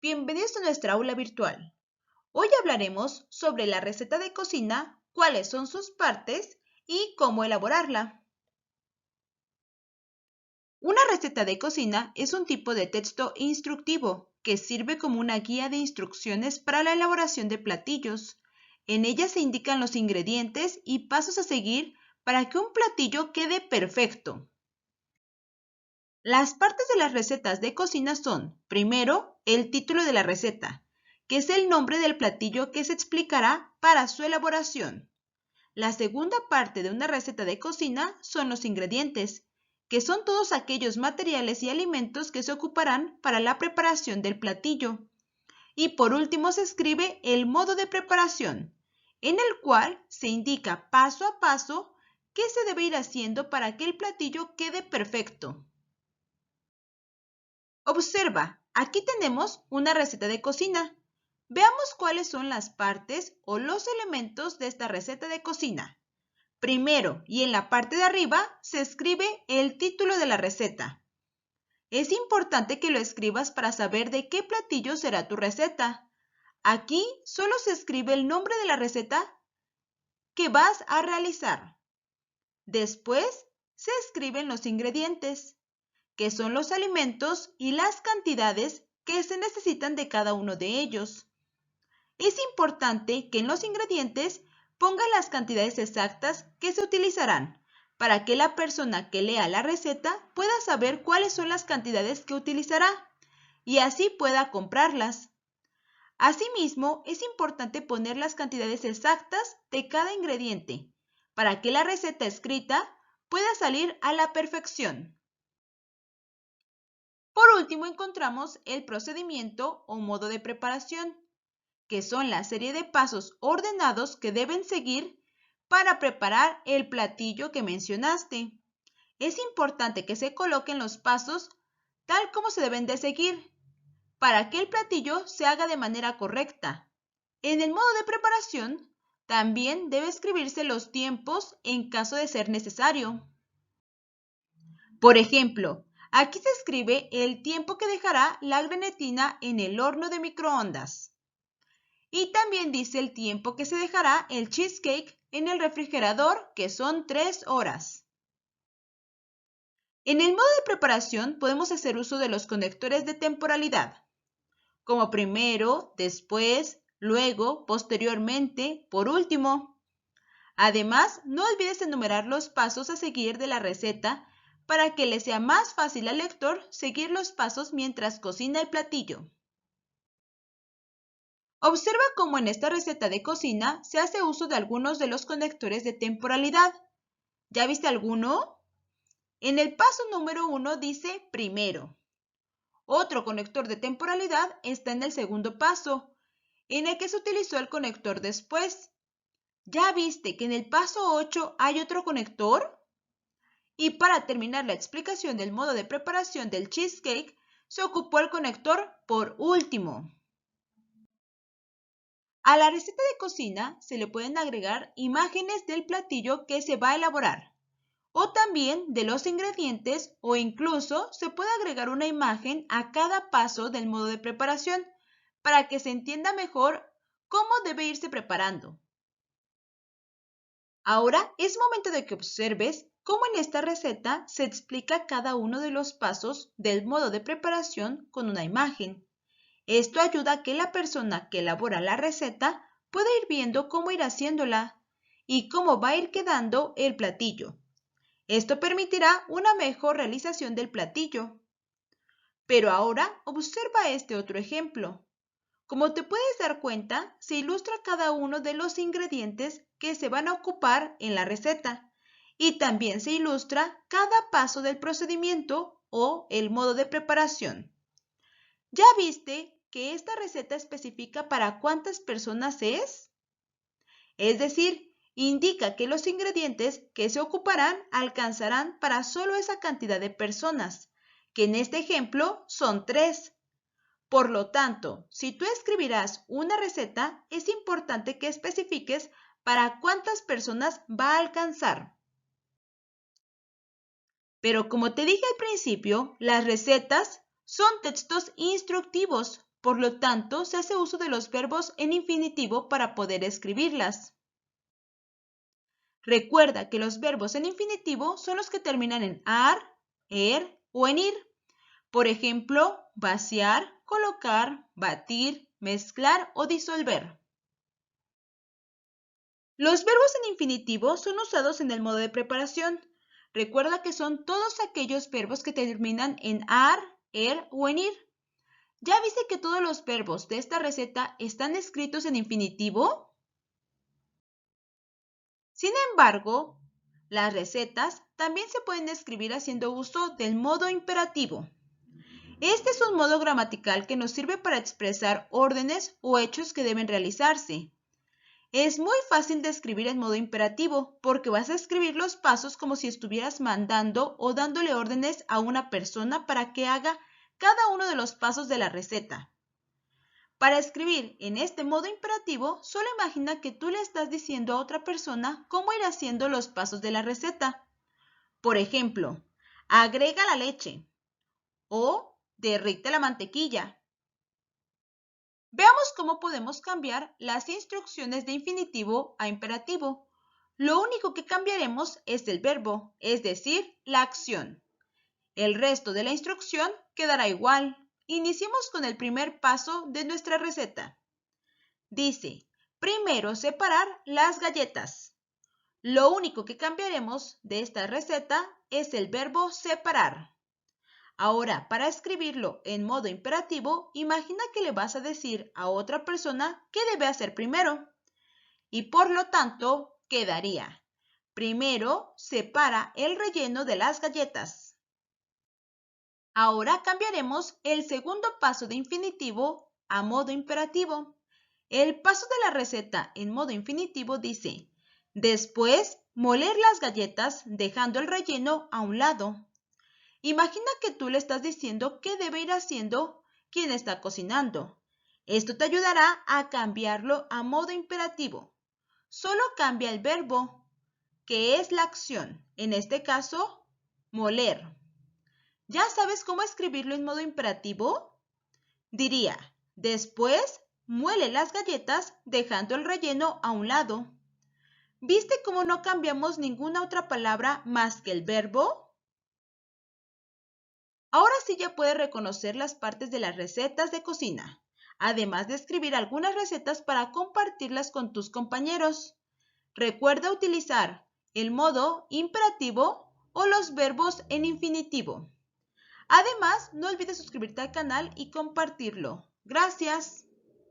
Bienvenidos a nuestra aula virtual. Hoy hablaremos sobre la receta de cocina, cuáles son sus partes y cómo elaborarla. Una receta de cocina es un tipo de texto instructivo que sirve como una guía de instrucciones para la elaboración de platillos. En ella se indican los ingredientes y pasos a seguir para que un platillo quede perfecto. Las partes de las recetas de cocina son, primero, el título de la receta, que es el nombre del platillo que se explicará para su elaboración. La segunda parte de una receta de cocina son los ingredientes, que son todos aquellos materiales y alimentos que se ocuparán para la preparación del platillo. Y por último se escribe el modo de preparación, en el cual se indica paso a paso qué se debe ir haciendo para que el platillo quede perfecto. Observa, aquí tenemos una receta de cocina. Veamos cuáles son las partes o los elementos de esta receta de cocina. Primero, y en la parte de arriba, se escribe el título de la receta. Es importante que lo escribas para saber de qué platillo será tu receta. Aquí solo se escribe el nombre de la receta que vas a realizar. Después, se escriben los ingredientes, que son los alimentos y las cantidades que se necesitan de cada uno de ellos. Es importante que en los ingredientes pongas las cantidades exactas que se utilizarán para que la persona que lea la receta pueda saber cuáles son las cantidades que utilizará y así pueda comprarlas. Asimismo, es importante poner las cantidades exactas de cada ingrediente para que la receta escrita pueda salir a la perfección. Por último, encontramos el procedimiento o modo de preparación, que son la serie de pasos ordenados que deben seguir para preparar el platillo que mencionaste. Es importante que se coloquen los pasos tal como se deben de seguir para que el platillo se haga de manera correcta. En el modo de preparación, también debe escribirse los tiempos en caso de ser necesario. Por ejemplo, aquí se escribe el tiempo que dejará la grenetina en el horno de microondas. Y también dice el tiempo que se dejará el cheesecake en el refrigerador, que son 3 horas. En el modo de preparación podemos hacer uso de los conectores de temporalidad, como primero, después, luego, posteriormente, por último. Además, no olvides enumerar los pasos a seguir de la receta para que le sea más fácil al lector seguir los pasos mientras cocina el platillo. Observa cómo en esta receta de cocina se hace uso de algunos de los conectores de temporalidad. ¿Ya viste alguno? En el paso número 1 dice primero. Otro conector de temporalidad está en el segundo paso, en el que se utilizó el conector después. ¿Ya viste que en el paso 8 hay otro conector? Y para terminar la explicación del modo de preparación del cheesecake, se ocupó el conector por último. A la receta de cocina se le pueden agregar imágenes del platillo que se va a elaborar, o también de los ingredientes, o incluso se puede agregar una imagen a cada paso del modo de preparación para que se entienda mejor cómo debe irse preparando. Ahora es momento de que observes cómo en esta receta se explica cada uno de los pasos del modo de preparación con una imagen. Esto ayuda a que la persona que elabora la receta pueda ir viendo cómo ir haciéndola y cómo va a ir quedando el platillo. Esto permitirá una mejor realización del platillo. Pero ahora observa este otro ejemplo. Como te puedes dar cuenta, se ilustra cada uno de los ingredientes que se van a ocupar en la receta y también se ilustra cada paso del procedimiento o el modo de preparación. ¿Ya viste que esta receta especifica para cuántas personas es? Es decir, indica que los ingredientes que se ocuparán alcanzarán para solo esa cantidad de personas, que en este ejemplo son 3. Por lo tanto, si tú escribirás una receta, es importante que especifiques para cuántas personas va a alcanzar. Pero como te dije al principio, las recetas son textos instructivos, Por lo tanto, se hace uso de los verbos en infinitivo para poder escribirlas. Recuerda que los verbos en infinitivo son los que terminan en ar, er o en ir. Por ejemplo, vaciar, colocar, batir, mezclar o disolver. Los verbos en infinitivo son usados en el modo de preparación. Recuerda que son todos aquellos verbos que terminan en ar, er o en ir. ¿Ya viste que todos los verbos de esta receta están escritos en infinitivo? Sin embargo, las recetas también se pueden escribir haciendo uso del modo imperativo. Este es un modo gramatical que nos sirve para expresar órdenes o hechos que deben realizarse. Es muy fácil de escribir en modo imperativo porque vas a escribir los pasos como si estuvieras mandando o dándole órdenes a una persona para que haga cada uno de los pasos de la receta. Para escribir en este modo imperativo, solo imagina que tú le estás diciendo a otra persona cómo ir haciendo los pasos de la receta. Por ejemplo, agrega la leche o derrite la mantequilla. Veamos cómo podemos cambiar las instrucciones de infinitivo a imperativo. Lo único que cambiaremos es el verbo, es decir, la acción. El resto de la instrucción quedará igual. Iniciemos con el primer paso de nuestra receta. Dice, primero separar las galletas. Lo único que cambiaremos de esta receta es el verbo separar. Ahora, para escribirlo en modo imperativo, imagina que le vas a decir a otra persona qué debe hacer primero. Y por lo tanto, quedaría, primero separa el relleno de las galletas. Ahora cambiaremos el segundo paso de infinitivo a modo imperativo. El paso de la receta en modo infinitivo dice, después moler las galletas dejando el relleno a un lado. Imagina que tú le estás diciendo qué debe ir haciendo quien está cocinando. Esto te ayudará a cambiarlo a modo imperativo. Solo cambia el verbo, que es la acción. En este caso, moler. ¿Ya sabes cómo escribirlo en modo imperativo? Diría, después muele las galletas dejando el relleno a un lado. ¿Viste cómo no cambiamos ninguna otra palabra más que el verbo? Ahora sí ya puedes reconocer las partes de las recetas de cocina, además de escribir algunas recetas para compartirlas con tus compañeros. Recuerda utilizar el modo imperativo o los verbos en infinitivo. Además, no olvides suscribirte al canal y compartirlo. Gracias.